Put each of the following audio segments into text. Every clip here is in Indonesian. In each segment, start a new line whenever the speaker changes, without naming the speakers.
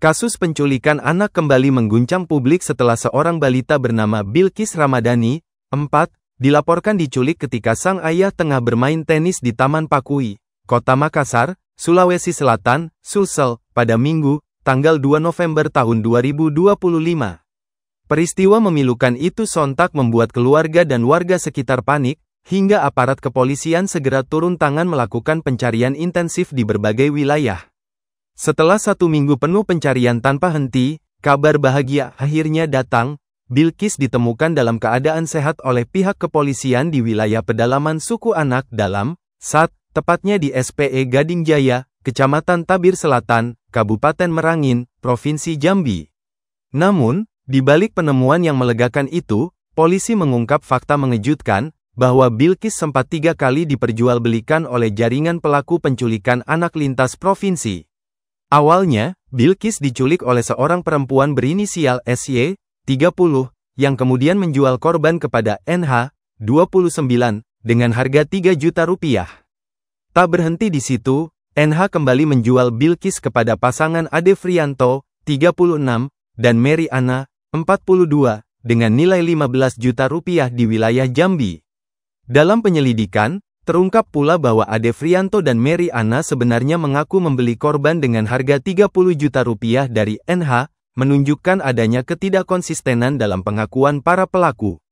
Kasus penculikan anak kembali mengguncang publik setelah seorang balita bernama Bilqis Ramadhani, 4, dilaporkan diculik ketika sang ayah tengah bermain tenis di Taman Pakui, Kota Makassar, Sulawesi Selatan, Sulsel, pada Minggu, tanggal 2 November tahun 2025. Peristiwa memilukan itu sontak membuat keluarga dan warga sekitar panik, hingga aparat kepolisian segera turun tangan melakukan pencarian intensif di berbagai wilayah. Setelah 1 minggu penuh pencarian tanpa henti, kabar bahagia akhirnya datang. Bilqis ditemukan dalam keadaan sehat oleh pihak kepolisian di wilayah pedalaman suku Anak Dalam, SAT, tepatnya di SPE Gading Jaya, Kecamatan Tabir Selatan, Kabupaten Merangin, Provinsi Jambi. Namun, di balik penemuan yang melegakan itu, polisi mengungkap fakta mengejutkan, bahwa Bilqis sempat 3 kali diperjualbelikan oleh jaringan pelaku penculikan anak lintas provinsi. Awalnya, Bilqis diculik oleh seorang perempuan berinisial SY, 30, yang kemudian menjual korban kepada NH, 29, dengan harga 3 juta rupiah. Tak berhenti di situ, NH kembali menjual Bilqis kepada pasangan Ade Frianto, 36, dan Mary Ana, 42, dengan nilai 15 juta rupiah di wilayah Jambi. Dalam penyelidikan, terungkap pula bahwa Ade Frianto dan Mary Ana sebenarnya mengaku membeli korban dengan harga 30 juta rupiah dari NH, menunjukkan adanya ketidakkonsistenan dalam pengakuan para pelaku.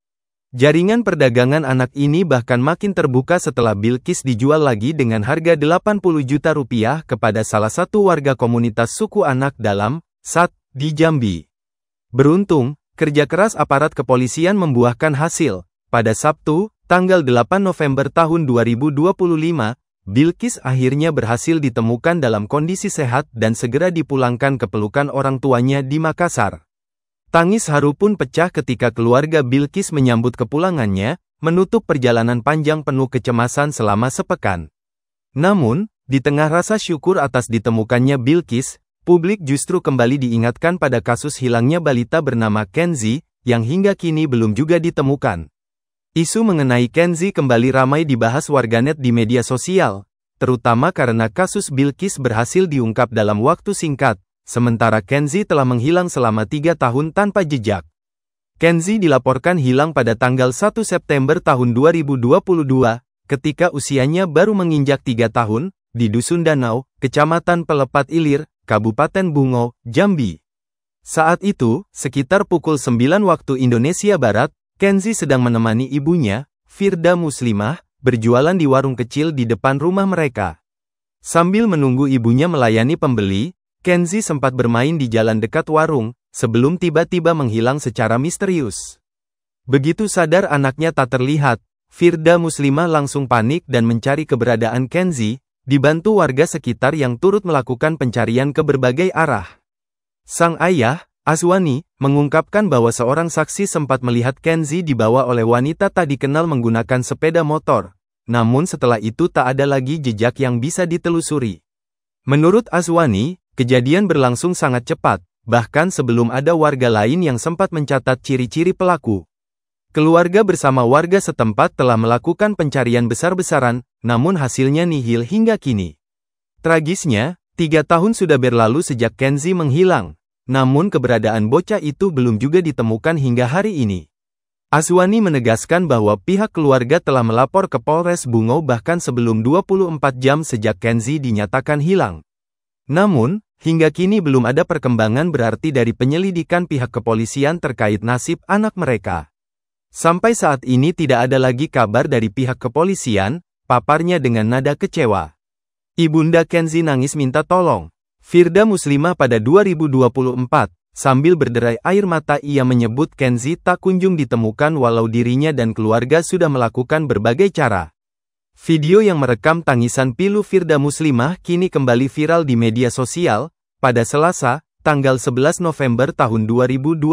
Jaringan perdagangan anak ini bahkan makin terbuka setelah Bilqis dijual lagi dengan harga 80 juta rupiah kepada salah satu warga komunitas suku Anak Dalam, SAT, di Jambi. Beruntung, kerja keras aparat kepolisian membuahkan hasil. Pada Sabtu, tanggal 8 November tahun 2025, Bilqis akhirnya berhasil ditemukan dalam kondisi sehat dan segera dipulangkan ke pelukan orang tuanya di Makassar. Tangis haru pun pecah ketika keluarga Bilqis menyambut kepulangannya, menutup perjalanan panjang penuh kecemasan selama sepekan. Namun, di tengah rasa syukur atas ditemukannya Bilqis, publik justru kembali diingatkan pada kasus hilangnya balita bernama Kenzi, yang hingga kini belum juga ditemukan. Isu mengenai Kenzi kembali ramai dibahas warganet di media sosial, terutama karena kasus Bilqis berhasil diungkap dalam waktu singkat, sementara Kenzi telah menghilang selama 3 tahun tanpa jejak. Kenzi dilaporkan hilang pada tanggal 1 September tahun 2022, ketika usianya baru menginjak 3 tahun, di Dusun Danau, Kecamatan Pelepat Ilir, Kabupaten Bungo, Jambi. Saat itu, sekitar pukul 9 waktu Indonesia Barat, Kenzi sedang menemani ibunya, Firda Muslimah, berjualan di warung kecil di depan rumah mereka. Sambil menunggu ibunya melayani pembeli, Kenzi sempat bermain di jalan dekat warung, sebelum tiba-tiba menghilang secara misterius. Begitu sadar anaknya tak terlihat, Firda Muslimah langsung panik dan mencari keberadaan Kenzi, dibantu warga sekitar yang turut melakukan pencarian ke berbagai arah. Sang ayah, Aswani, mengungkapkan bahwa seorang saksi sempat melihat Kenzi dibawa oleh wanita tak dikenal menggunakan sepeda motor. Namun setelah itu tak ada lagi jejak yang bisa ditelusuri. Menurut Aswani, kejadian berlangsung sangat cepat, bahkan sebelum ada warga lain yang sempat mencatat ciri-ciri pelaku. Keluarga bersama warga setempat telah melakukan pencarian besar-besaran, namun hasilnya nihil hingga kini. Tragisnya, 3 tahun sudah berlalu sejak Kenzi menghilang. Namun keberadaan bocah itu belum juga ditemukan hingga hari ini. Aswani menegaskan bahwa pihak keluarga telah melapor ke Polres Bungo bahkan sebelum 24 jam sejak Kenzi dinyatakan hilang. Namun, hingga kini belum ada perkembangan berarti dari penyelidikan pihak kepolisian terkait nasib anak mereka. Sampai saat ini tidak ada lagi kabar dari pihak kepolisian, paparnya dengan nada kecewa. Ibunda Kenzi nangis minta tolong. Firda Muslimah pada 2024, sambil berderai air mata ia menyebut Kenzi tak kunjung ditemukan walau dirinya dan keluarga sudah melakukan berbagai cara. Video yang merekam tangisan pilu Firda Muslimah kini kembali viral di media sosial, pada Selasa, tanggal 11 November tahun 2025.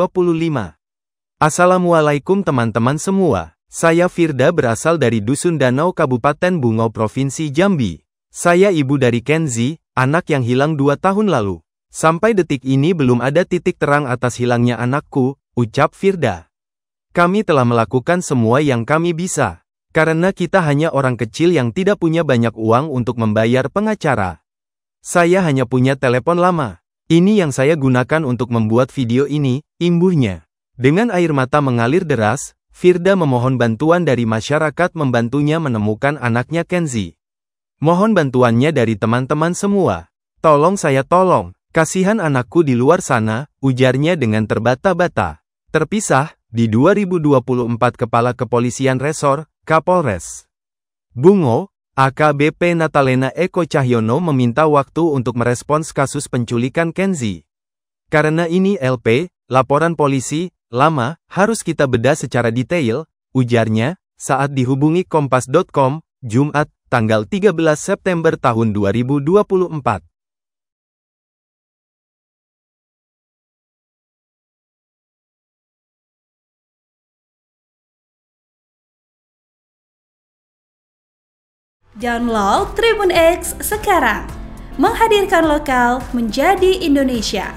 Assalamualaikum teman-teman semua, saya Firda berasal dari Dusun Danau Kabupaten Bungo Provinsi Jambi. Saya ibu dari Kenzi, anak yang hilang 2 tahun lalu. Sampai detik ini belum ada titik terang atas hilangnya anakku, ucap Firda. Kami telah melakukan semua yang kami bisa. Karena kita hanya orang kecil yang tidak punya banyak uang untuk membayar pengacara. Saya hanya punya telepon lama. Ini yang saya gunakan untuk membuat video ini, imbuhnya. Dengan air mata mengalir deras, Firda memohon bantuan dari masyarakat membantunya menemukan anaknya Kenzi. Mohon bantuannya dari teman-teman semua. Tolong saya tolong, kasihan anakku di luar sana, ujarnya dengan terbata-bata. Terpisah, di 2024 Kepala Kepolisian Resor, Kapolres Bungo, AKBP Natalena Eko Cahyono meminta waktu untuk merespons kasus penculikan Kenzi. Karena ini LP, laporan polisi, lama, harus kita bedah secara detail, ujarnya, saat dihubungi Kompas.com, Jumat, tanggal 13 September tahun 2024.
Download Tribun X sekarang, menghadirkan lokal menjadi Indonesia.